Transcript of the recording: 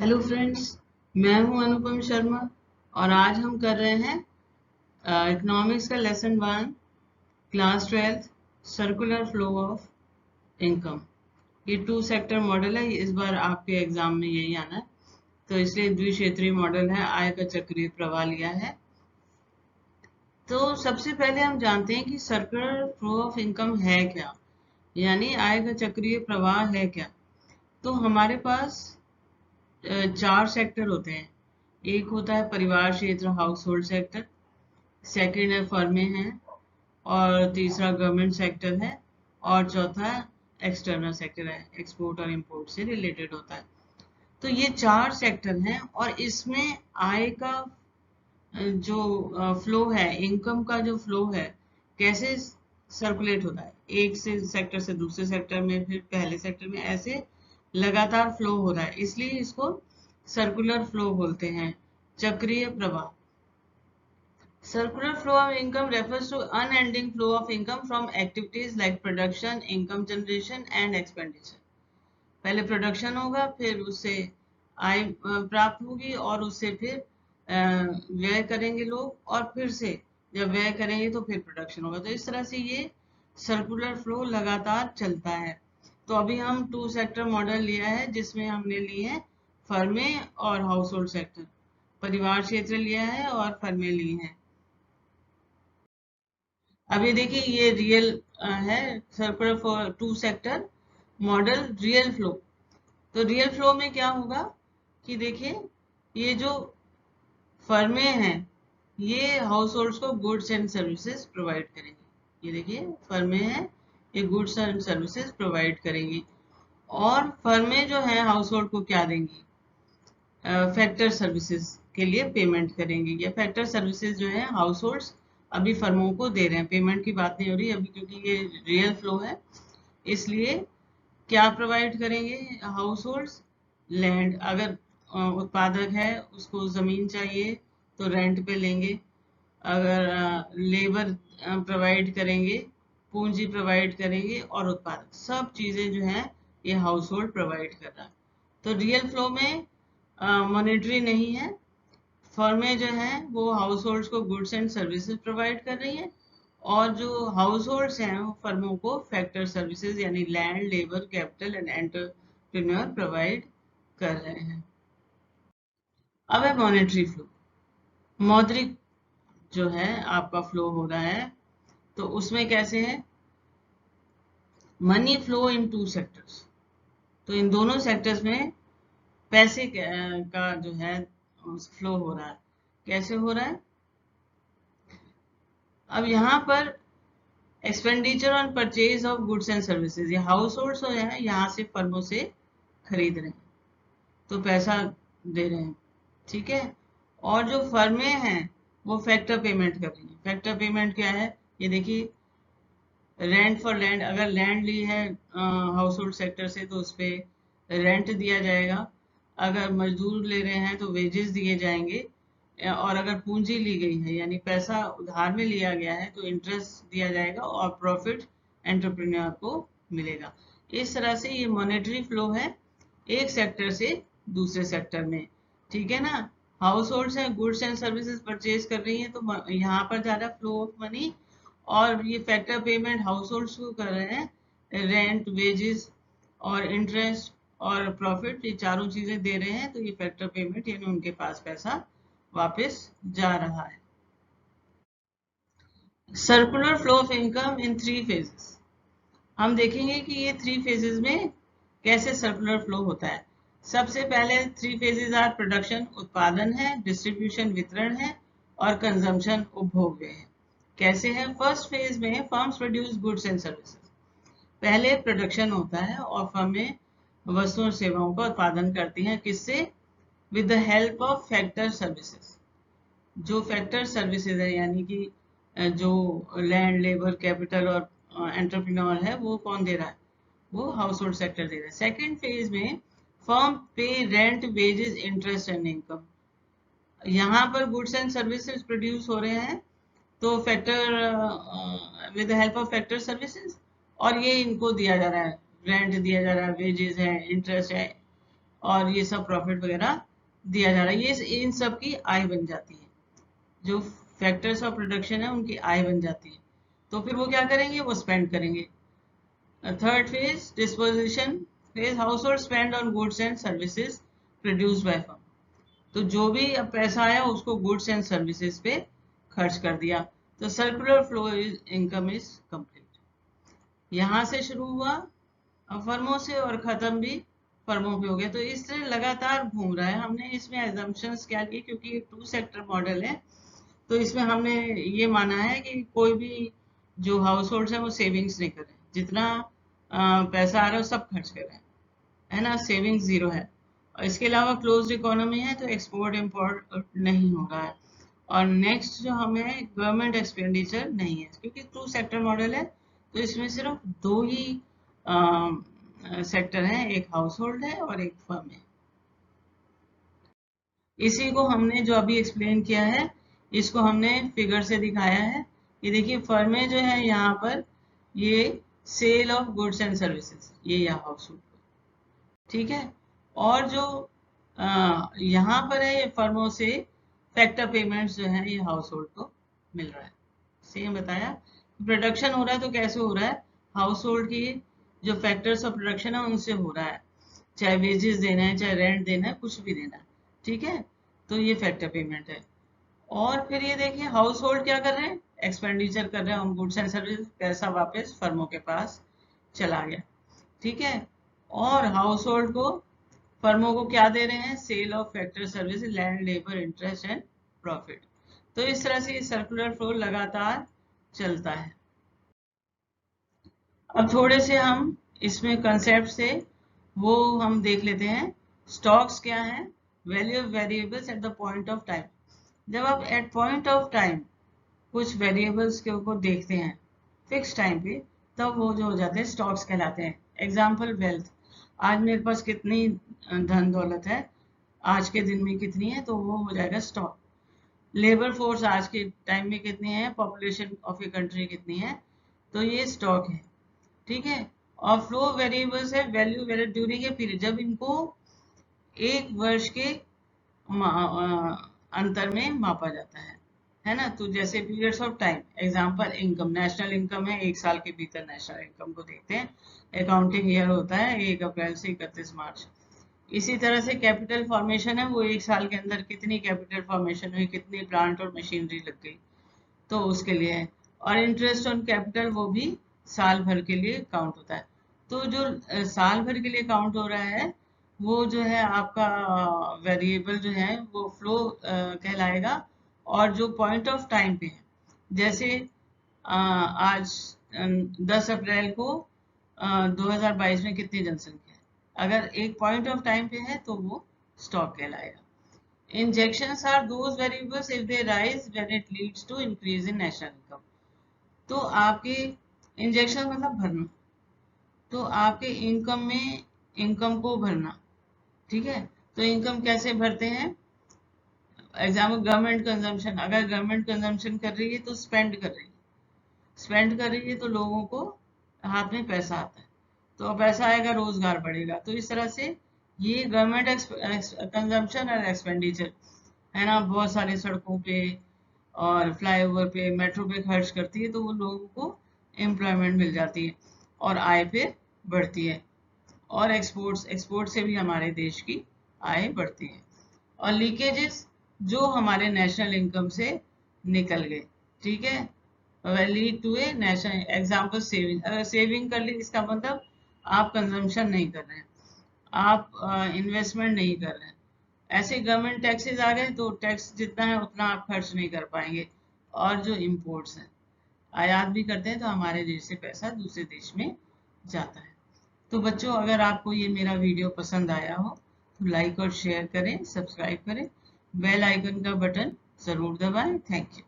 Hello friends, मैं हूं अनुपम शर्मा और आज हम कर रहे हैं इकोनॉमिक्स का lesson 1 class 12 circular flow of income. ये 2 सेक्टर मॉडल है। इस बार आपके एग्जाम में यही आना है, तो इसलिए द्विक्षेत्रीय मॉडल है, आय का चक्रीय प्रवाह लिया है। तो सबसे पहले हम जानते हैं कि सर्कुलर फ्लो ऑफ इनकम है क्या, यानी आय का चक्रीय प्रवाह है क्या। तो हमारे पास 4 सेक्टर होते हैं। एक होता है परिवार क्षेत्र, हाउस होल्ड सेक्टर। सेकंड है फर्में हैं, और तीसरा गवर्नमेंट सेक्टर है, और चौथा एक्सटर्नल सेक्टर है, एक्सपोर्ट और इंपोर्ट से रिलेटेड होता है। तो ये 4 सेक्टर हैं और इसमें आय का जो फ्लो है, इनकम का जो फ्लो है, कैसे सर्कुलेट होता है एक से सेक्टर से दूसरे सेक्टर में, फिर पहले सेक्टर में, ऐसे लगातार फ्लो हो रहा है, इसलिए इसको सर्कुलर फ्लो बोलते हैं, चक्रीय प्रवाह। Circular flow of income refers to unending flow of income from activities like production, income generation and expenditure. पहले प्रोडक्शन होगा, फिर उससे आय प्राप्त होगी, और उससे फिर व्यय करेंगे लोग, और फिर से जब व्यय करेंगे तो फिर प्रोडक्शन होगा। तो इस तरह से ये सर्कुलर फ्लो लगातार चलता है। तो अभी हम 2 सेक्टर मॉडल लिया है, जिसमें हमने लिए हैं फर्में और हाउस होल्ड सेक्टर। परिवार क्षेत्र लिया है और फर्में ली हैं। अब ये देखिए, ये रियल है circular for 2 sector model, real flow. तो रियल फ्लो में क्या होगा कि देखिए, ये जो फर्में हैं ये हाउस होल्ड्स को गुड्स एंड सर्विसेज प्रोवाइड करेंगी। ये देखिए फर्में हैं, ये गुड्स एंड सर्विसेज प्रोवाइड करेंगी। और फर्में जो है हाउस होल्ड को क्या देंगी, फैक्टर सर्विसेज के लिए पेमेंट करेंगी। ये फैक्टर सर्विसेज जो है हाउस होल्ड्स अभी फर्मों को दे रहे हैं, पेमेंट की बात नहीं हो रही अभी, क्योंकि ये रियल फ्लो है। इसलिए क्या प्रोवाइड करेंगे हाउस होल्ड्स? लैंड, अगर उत्पादक है उसको जमीन चाहिए तो रेंट पे लेंगे। अगर लेबर प्रोवाइड करेंगे, पूंजी प्रोवाइड करेंगे, और उत्पादक, सब चीजें जो है ये हाउस होल्ड प्रोवाइड कर रहा है। तो रियल फ्लो में मॉनेटरी नहीं है। फर्में जो हैं वो हाउस होल्ड्स को गुड्स एंड सर्विसेज प्रोवाइड कर रही हैं, और जो हाउस होल्ड्स हैं वो फर्मों को फैक्टर सर्विसेज यानी land, labour, capital and entrepreneur provide कर रहे हैं। अब है मॉनेटरी फ्लो। मौद्रिक जो है आपका फ्लो हो रहा है, तो उसमें कैसे है? Money flow in 2 sectors. तो इन दोनों सेक्टर्स में पैसे का जो है फ्लो हो रहा है। कैसे हो रहा है? अब यहाँ पर expenditure on purchase of goods and services, ये हाउस होल्ड जो है यहाँ से फर्मों से खरीद रहे हैं, तो पैसा दे रहे हैं, ठीक है। और जो फर्में हैं वो फैक्टर पेमेंट कर रही हैं। फैक्टर पेमेंट क्या है? ये देखिए, रेंट फॉर लैंड, अगर लैंड ली है हाउस होल्ड सेक्टर से तो उस पर रेंट दिया जाएगा। अगर मजदूर ले रहे हैं तो वेजेस दिए जाएंगे। और अगर पूंजी ली गई है यानी पैसा उधार में लिया गया है तो इंटरेस्ट दिया जाएगा, और प्रॉफिट एंटरप्रेन्योर को मिलेगा। इस तरह से ये मॉनेटरी फ्लो है एक सेक्टर से दूसरे सेक्टर में, ठीक है ना। हाउस होल्ड्स हैं, गुड्स एंड सर्विसेज परचेज कर रही हैं, तो यहाँ पर जा रहा है फ्लो ऑफ मनी। और ये फैक्टर पेमेंट हाउस होल्ड्स को कर रहे हैं, रेंट, वेजेस और इंटरेस्ट और प्रॉफिट, ये चारों चीजें दे रहे हैं। तो ये फैक्टर पेमेंट यानी उनके पास पैसा वापस जा रहा है। Circular flow of income in 3 phases. हम देखेंगे कि ये 3 फेजेस में कैसे सर्कुलर फ्लो होता है। सबसे पहले 3 फेजेस आर प्रोडक्शन, उत्पादन है, डिस्ट्रीब्यूशन, वितरण है, और कंजम्पशन, उपभोग है। कैसे है? फर्स्ट फेज में firms produce goods and services. पहले प्रोडक्शन होता है और फर्में वस्तुओं और सेवाओं का उत्पादन करती हैं। किससे? With the help of factor services. जो फैक्टर सर्विसेज है यानी कि जो लैंड, लेबर, कैपिटल और एंटरप्रेन्योर है, वो कौन दे रहा है? वो हाउस होल्ड सेक्टर दे रहा है। सेकेंड फेज में फर्म पे rent, wages, interest and income. यहाँ पर गुड्स एंड सर्विसेज प्रोड्यूस हो रहे हैं, तो factor with the help of factor services, और ये इनको दिया जा रहा है, रेंट दिया जा रहा है, वेजेस है, इंटरेस्ट है, और ये सब प्रॉफिट वगैरह दिया जा रहा है, ये इन सब की आय बन जाती है। जो फैक्टर्स ऑफ प्रोडक्शन है उनकी आय बन जाती है। तो फिर वो क्या करेंगे, वो स्पेंड करेंगे। Third phase disposition phase, house hold spend on goods and services produced by firm. तो जो भी अब पैसा आया उसको गुड्स एंड सर्विसेज पे खर्च कर दिया। तो circular flow income is complete. यहाँ से शुरू हुआ फर्मों से और खत्म भी फर्मों पे हो गया। तो इस तरह लगातार घूम रहा है। हमने इसमें एजम्पशंस क्या लिए, क्योंकि ये 2 सेक्टर मॉडल है, तो इसमें हमने ये माना है कि कोई भी जो हाउस होल्ड है वो सेविंग्स नहीं कर रहे, जितना पैसा आ रहा है सब खर्च कर रहे हैं, है ना, सेविंग्स जीरो है। और इसके अलावा क्लोज्ड इकोनॉमी है, तो एक्सपोर्ट इम्पोर्ट नहीं हो रहा है। और नेक्स्ट जो हमें गवर्नमेंट एक्सपेंडिचर नहीं है, क्योंकि 2 सेक्टर मॉडल है, तो इसमें सिर्फ 2 ही सेक्टर हैं, एक हाउस होल्ड है और एक फर्म है। इसी को हमने जो अभी एक्सप्लेन किया है, इसको हमने फिगर से दिखाया है। ये देखिए फर्में जो है यहाँ पर, ये sale of goods and services, ये यहाँ हाउस होल्ड, ठीक है। और जो यहाँ पर है, ये फर्मों से फैक्टर पेमेंट्स जो है ये हाउस होल्ड को मिल रहा है। सेम बताया, प्रोडक्शन हो रहा है तो कैसे हो रहा है, हाउस होल्ड की जो फैक्टर्स ऑफ प्रोडक्शन है उनसे हो रहा है, चाहे वेजेस देना है, चाहे रेंट देना है, कुछ भी देना है, ठीक है। तो ये फैक्टर पेमेंट है। और फिर ये देखिए हाउस होल्ड क्या कर रहे हैं, एक्सपेंडिचर कर रहे हैं ऑन गुड्स एंड सर्विस, पैसा वापस फर्मों के पास चला गया, ठीक है। और हाउस होल्ड को, फर्मों को क्या दे रहे हैं, sale of factor service, land, labour, interest and profit. तो इस तरह से सर्कुलर फ्लो लगातार चलता है। अब थोड़े से हम इसमें कंसेप्ट से वो हम देख लेते हैं। स्टॉक्स क्या है, value of variables at the point of time. जब आप एट पॉइंट ऑफ टाइम कुछ वेरिएबल्स के ऊपर देखते हैं फिक्स टाइम पे, तब वो जो हो जाते हैं स्टॉक्स कहलाते हैं। एग्जाम्पल वेल्थ, आज मेरे पास कितनी धन दौलत है, आज के दिन में कितनी है, तो वो हो जाएगा स्टॉक। लेबर फोर्स आज के टाइम में कितनी है, पॉपुलेशन ऑफ ए कंट्री कितनी है, तो ये स्टॉक है, ठीक है। और फ्लो वेरिएबल्स है, value very during a period, जब इनको एक वर्ष के अंतर में मापा जाता है ना। तो जैसे periods of time, example income, national income है, 1 साल के भीतर नेशनल इनकम को देखते हैं। अकाउंटिंग ईयर होता है 1 अप्रैल से 31 मार्च। इसी तरह से कैपिटल फॉर्मेशन है, वो 1 साल के अंदर कितनी कैपिटल फॉर्मेशन हुई, कितनी प्लांट और मशीनरी लग गई, तो उसके लिए है। और इंटरेस्ट ऑन कैपिटल वो भी साल भर के लिए काउंट होता है। तो जो साल भर के लिए काउंट हो रहा है, वो जो है आपका वेरिएबल जो है वो फ्लो कहलाएगा। और जो पॉइंट ऑफ टाइम पे है, जैसे आज 10 अप्रैल को 2022 में कितनी जनसंख्या है, अगर एक पॉइंट ऑफ टाइम पे है तो वो स्टॉक कहलाएगा। Injections are those variables if they rise when it leads to increase in national income. तो आपके इंजेक्शन मतलब भरना, तो आपके इनकम में इनकम को भरना, ठीक है। तो इनकम कैसे भरते हैं, एग्जाम्पल गवर्नमेंट कंजम्पशन, अगर गवर्नमेंट कंजम्पशन कर रही है तो स्पेंड कर रही है, स्पेंड कर रही है तो लोगों को हाथ में पैसा आता है, तो पैसा आएगा रोजगार बढ़ेगा। तो इस तरह से ये गवर्नमेंट कंजम्पशन और एक्सपेंडिचर है ना, बहुत सारे सड़कों पे और फ्लाईओवर पे, मेट्रो पे खर्च करती है, तो वो लोगों को एम्प्लॉयमेंट मिल जाती है और आय फिर बढ़ती है। और एक्सपोर्ट से भी हमारे देश की आय बढ़ती है। और लीकेजेस जो हमारे नेशनल इनकम से निकल गए, ठीक है, lead to a national, example saving, अगर सेविंग कर ली इसका मतलब आप कंजम्पशन नहीं कर रहे हैं, आप इन्वेस्टमेंट नहीं कर रहे हैं। ऐसे गवर्नमेंट टैक्सेस आ गए तो टैक्स जितना है उतना आप खर्च नहीं कर पाएंगे। और जो इम्पोर्ट्स हैं, आयात भी करते हैं, तो हमारे देश से पैसा दूसरे देश में जाता है। तो बच्चों, अगर आपको ये मेरा वीडियो पसंद आया हो तो लाइक और शेयर करें, सब्सक्राइब करें, बेल आइकन का बटन जरूर दबाएं। Thank you.